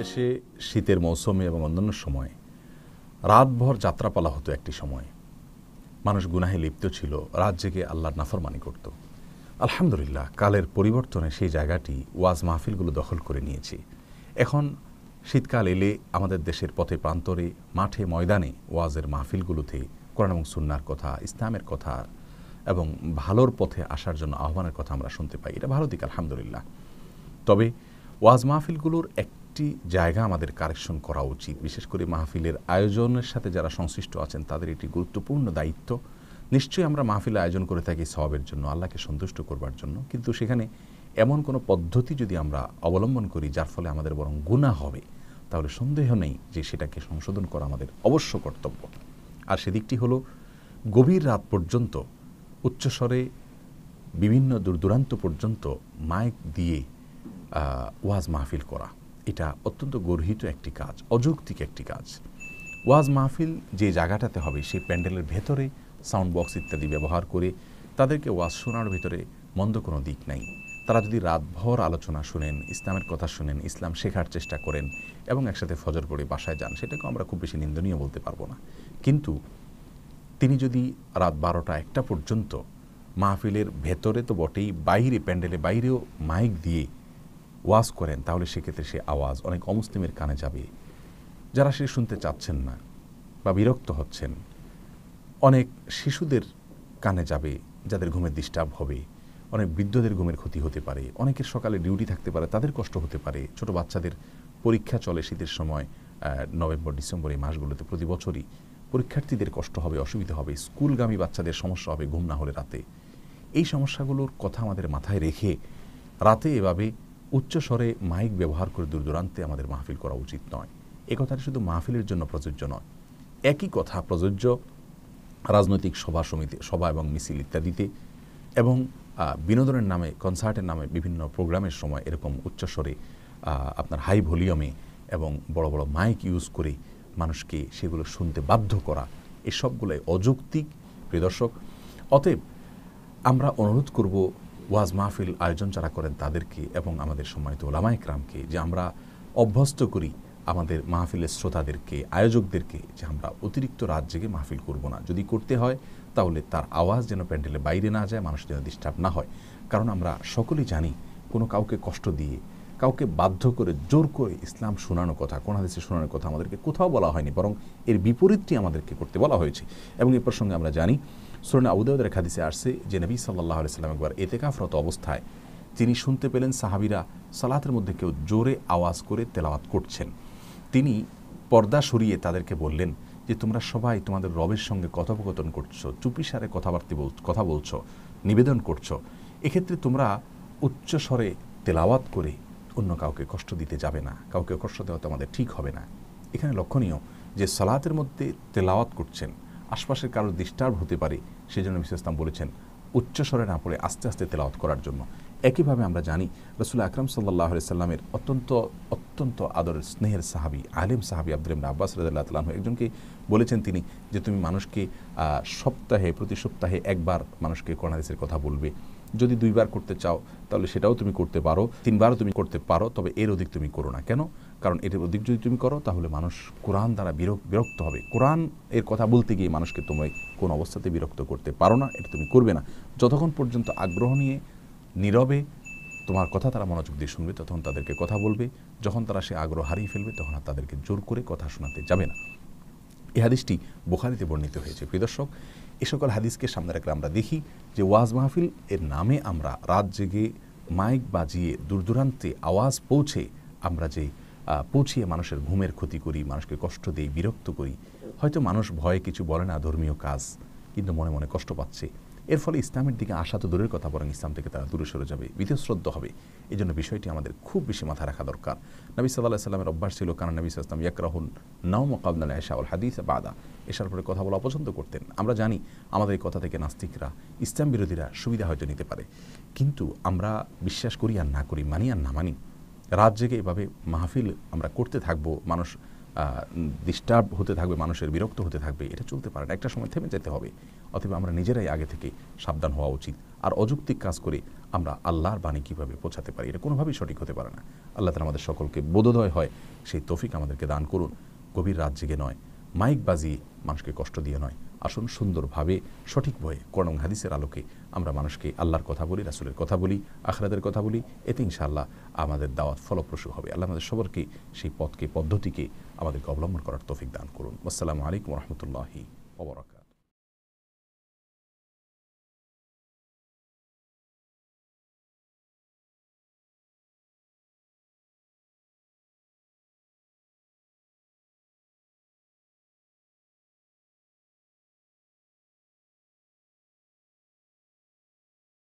বাংলাদেশে শীতের মৌসুমে এবং অন্যান্য সময় রাতভর যাত্রাপালা হতো একটি সময়। মানুষ গুনাহে লিপ্ত ছিল, রাত জেগে আল্লাহর নাফরমানি করত। আলহামদুলিল্লাহ, কালের পরিবর্তনে সেই জায়গাটি ওয়াজ মাহফিলগুলো দখল করে নিয়েছে। এখন শীতকাল এলে আমাদের দেশের পথে প্রান্তরে, মাঠে ময়দানে ওয়াজের মাহফিলগুলোতে কোরআন এবং সুন্নাহর কথা, ইসলামের কথা এবং ভালোর পথে আসার জন্য আহ্বানের কথা আমরা শুনতে পাই। এটা ভালো দিক, আলহামদুলিল্লাহ। তবে ওয়াজ মাহফিলগুলোর একটি জায়গা আমাদের কারেকশন করা উচিত। বিশেষ করে মাহফিলের আয়োজনের সাথে যারা সংশ্লিষ্ট আছেন তাদের একটি গুরুত্বপূর্ণ দায়িত্ব। নিশ্চয়ই আমরা মাহফিল আয়োজন করে থাকি সওয়াবের জন্য, আল্লাহকে সন্তুষ্ট করবার জন্য, কিন্তু সেখানে এমন কোনো পদ্ধতি যদি আমরা অবলম্বন করি যার ফলে আমাদের বরং গুনাহ হবে, তাহলে সন্দেহ নেই যে সেটাকে সংশোধন করা আমাদের অবশ্য কর্তব্য। আর সেদিকটি হলো গভীর রাত পর্যন্ত উচ্চস্বরে বিভিন্ন দূরদূরান্ত পর্যন্ত মাইক দিয়ে ওয়াজ মাহফিল করা। এটা অত্যন্ত গর্হিত একটি কাজ, অযৌক্তিক একটি কাজ। ওয়াজ মাহফিল যে জায়গাটাতে হবে সেই প্যান্ডেলের ভেতরে সাউন্ড বক্স ইত্যাদি ব্যবহার করে তাদেরকে ওয়াজ শোনার ভিতরে মন্দ কোনো দিক নাই। তারা যদি রাতভর আলোচনা শুনেন, ইসলামের কথা শুনেন, ইসলাম শেখার চেষ্টা করেন এবং একসাথে ফজর পড়ে বাসায় যান, সেটাকে আমরা খুব বেশি নিন্দনীয় বলতে পারবো না। কিন্তু তিনি যদি রাত 12টা-1টা পর্যন্ত মাহফিলের ভেতরে তো বটেই, বাইরে প্যান্ডেলে বাইরেও মাইক দিয়ে ওয়াজ করেন, তাহলে সেক্ষেত্রে সে আওয়াজ অনেক অমুসলিমের কানে যাবে, যারা সে শুনতে চাচ্ছেন না বা বিরক্ত হচ্ছেন। অনেক শিশুদের কানে যাবে যাদের ঘুমের ডিস্টার্ব হবে, অনেক বৃদ্ধদের ঘুমের ক্ষতি হতে পারে, অনেকের সকালে ডিউটি থাকতে পারে, তাদের কষ্ট হতে পারে। ছোট বাচ্চাদের পরীক্ষা চলে শীতের সময়, নভেম্বর ডিসেম্বর এই মাসগুলোতে প্রতি বছরই পরীক্ষার্থীদের কষ্ট হবে, অসুবিধা হবে, স্কুলগামী বাচ্চাদের সমস্যা হবে ঘুম না হলে রাতে। এই সমস্যাগুলোর কথা আমাদের মাথায় রেখে রাতে এভাবে উচ্চস্বরে মাইক ব্যবহার করে দূর দূরান্তে আমাদের মাহফিল করা উচিত নয়। এ কথাটি শুধু মাহফিলের জন্য প্রযোজ্য নয়, একই কথা প্রযোজ্য রাজনৈতিক সভা এবং মিছিল ইত্যাদিতে এবং বিনোদনের নামে, কনসার্টের নামে বিভিন্ন প্রোগ্রামের সময় এরকম উচ্চস্বরে আপনার হাই ভলিউমে এবং বড় বড় মাইক ইউজ করে মানুষকে সেগুলো শুনতে বাধ্য করা, এসবগুলোই অযৌক্তিক। প্রিয় দর্শক, অতএব আমরা অনুরোধ করব ওয়াজ মাহফিল আয়োজন যারা করেন তাদেরকে এবং আমাদের সম্মানিত ওলামায়ে কেরামকে যে আমরা অভ্যস্ত করি আমাদের মাহফিলের শ্রোতাদেরকে, আয়োজকদেরকে, যে আমরা অতিরিক্ত রাত জেগে মাহফিল করব না। যদি করতে হয় তাহলে তার আওয়াজ যেন প্যান্ডেলের বাইরে না যায়, মানুষ যেন ডিস্টার্ব না হয়। কারণ আমরা সকলেই জানি কোনো কাউকে কষ্ট দিয়ে, কাউকে বাধ্য করে, জোর করে ইসলাম শোনানোর কথা, কোন হাদিসে শোনানোর কথা আমাদেরকে কোথাও বলা হয়নি, বরং এর বিপরীতটি আমাদেরকে করতে বলা হয়েছে। এবং এই প্রসঙ্গে আমরা জানি সুনানে আবু দাউদের হাদিসে আসছে যে নবী সাল্লাল্লাহু আলাইহি সাল্লাম একবার ইতিকাফরত অবস্থায় তিনি শুনতে পেলেন সাহাবীরা সালাতের মধ্যে কেউ জোরে আওয়াজ করে তেলাওয়াত করছেন। তিনি পর্দা সরিয়ে তাদেরকে বললেন যে তোমরা সবাই তোমাদের রবের সঙ্গে কথোপকথন করছো, চুপিসারে কথা বলছো, নিবেদন করছো, এক্ষেত্রে তোমরা উচ্চ স্বরে তেলাওয়াত করে অন্য কাউকে কষ্ট দিতে যাবে না, কাউকে কষ্ট দেওয়া তো আমাদের ঠিক হবে না। এখানে লক্ষণীয় যে সালাতের মধ্যে তেলাওয়াত করছেন, আশপাশের কারোর ডিস্টার্ব হতে পারে, সেজন্য নবী সাল্লাল্লাহু আলাইহি ওয়াসাল্লাম বলেছেন উচ্চস্বরে না পড়ে আস্তে আস্তে তেলাওয়াত করার জন্য। একইভাবে আমরা জানি রাসূল আকরাম সাল্লাল্লাহু আলাইহি সাল্লামের অত্যন্ত আদরের স্নেহের সাহাবী, আলেম সাহাবী আব্দুল্লাহ ইবনে আব্বাস রাদিয়াল্লাহু তাআলা আনহু একজনকে বলেছেন তিনি যে তুমি মানুষকে প্রতি সপ্তাহে একবার মানুষকে কোরআন হাদিসের কথা বলবে। যদি 2বার করতে চাও তাহলে সেটাও তুমি করতে পারো, 3বারও তুমি করতে পারো, তবে এর অধিক তুমি করো না। কেন? কারণ এর অধিক যদি তুমি করো তাহলে মানুষ কোরআন দ্বারা বিরক্ত হবে। কোরআন এর কথা বলতে গিয়ে মানুষকে তুমি কোন অবস্থাতে বিরক্ত করতে পারো না, এটা তুমি করবে না। যতক্ষণ পর্যন্ত আগ্রহ নিয়ে নীরবে তোমার কথা তারা মনোযোগ দিয়ে শুনবে, তখন তাদেরকে কথা বলবে। যখন তারা সে আগ্রহ হারিয়ে ফেলবে তখন আর তাদেরকে জোর করে কথা শোনাতে যাবে না। এই হাদিসটি বুখারীতে বর্ণিত হয়েছে। প্রিয় দর্শক, এ সকল হাদিসকে সামনে রাখলে আমরা দেখি যে ওয়াজ মাহফিল এর নামে আমরা রাত জেগে মাইক বাজিয়ে দূরদূরান্তে আওয়াজ পৌঁছিয়ে মানুষের ঘুমের ক্ষতি করি, মানুষকে কষ্ট দিই, বিরক্ত করি। হয়তো মানুষ ভয়ে কিছু বলে না, ধর্মীয় কাজ, কিন্তু মনে মনে কষ্ট পাচ্ছে। এর ফলে ইসলামের দিকে আসা তো দূরের কথা, বরং ইসলাম থেকে তারা দূরে সরে যাবে, বীতশ্রদ্ধ হবে। এই জন্য বিষয়টি আমাদের খুব বেশি মাথায় রাখা দরকার। নবী সাল্লাল্লাহু আলাইহি সাল্লামের অভ্যাস ছিল, কারণ নবী সাল্লাল্লাহু আলাইহি ওয়াসাল্লাম ইয়াকরাহুন নাওম ক্বাবলা আল ইশা ওয়াল হাদিস বাদা, এশার পরে কথা বলা অপছন্দ করতেন। আমরা জানি আমাদের এই কথা থেকে নাস্তিকরা, ইসলাম বিরোধীরা সুবিধা হয়তো নিতে পারে, কিন্তু আমরা বিশ্বাস করি আর না করি, মানি আর না মানি, রাত জেগে এভাবে মাহফিল আমরা করতে থাকবো, মানুষ ডিস্টার্ব হতে থাকবে, মানুষের বিরক্ত হতে থাকবে, এটা চলতে পারে না। একটা সময় থেমে যেতে হবে। অথবা আমরা নিজেরাই আগে থেকে সাবধান হওয়া উচিত। আর অযৌক্তিক কাজ করে আমরা আল্লাহর বাণী কীভাবে পৌঁছাতে পারি, এটা কোনোভাবেই সঠিক হতে পারে না। আল্লাহ তাআলা আমাদের সকলকে বোধোদয় হয় সেই তৌফিক আমাদেরকে দান করুন। গভীর রাত জেগে নয়, মাইক বাজিয়ে মানুষকে কষ্ট দিয়ে নয়, আসুন সুন্দরভাবে সঠিক বয়ে কোরআন এবং হাদিসের আলোকে আমরা মানুষকে আল্লাহর কথা বলি, রাসূলের কথা বলি, আখিরাতের কথা বলি। এতে ইনশাআল্লাহ আমাদের দাওয়াত ফলপ্রসূ হবে। আল্লাহ আমাদের সবারকে সেই পথকে, পদ্ধতিকে আমাদেরকে অবলম্বন করার তৌফিক দান করুন। আসসালামু আলাইকুম ওয়া রাহমাতুল্লাহি ওয়া বারাকাতুহু।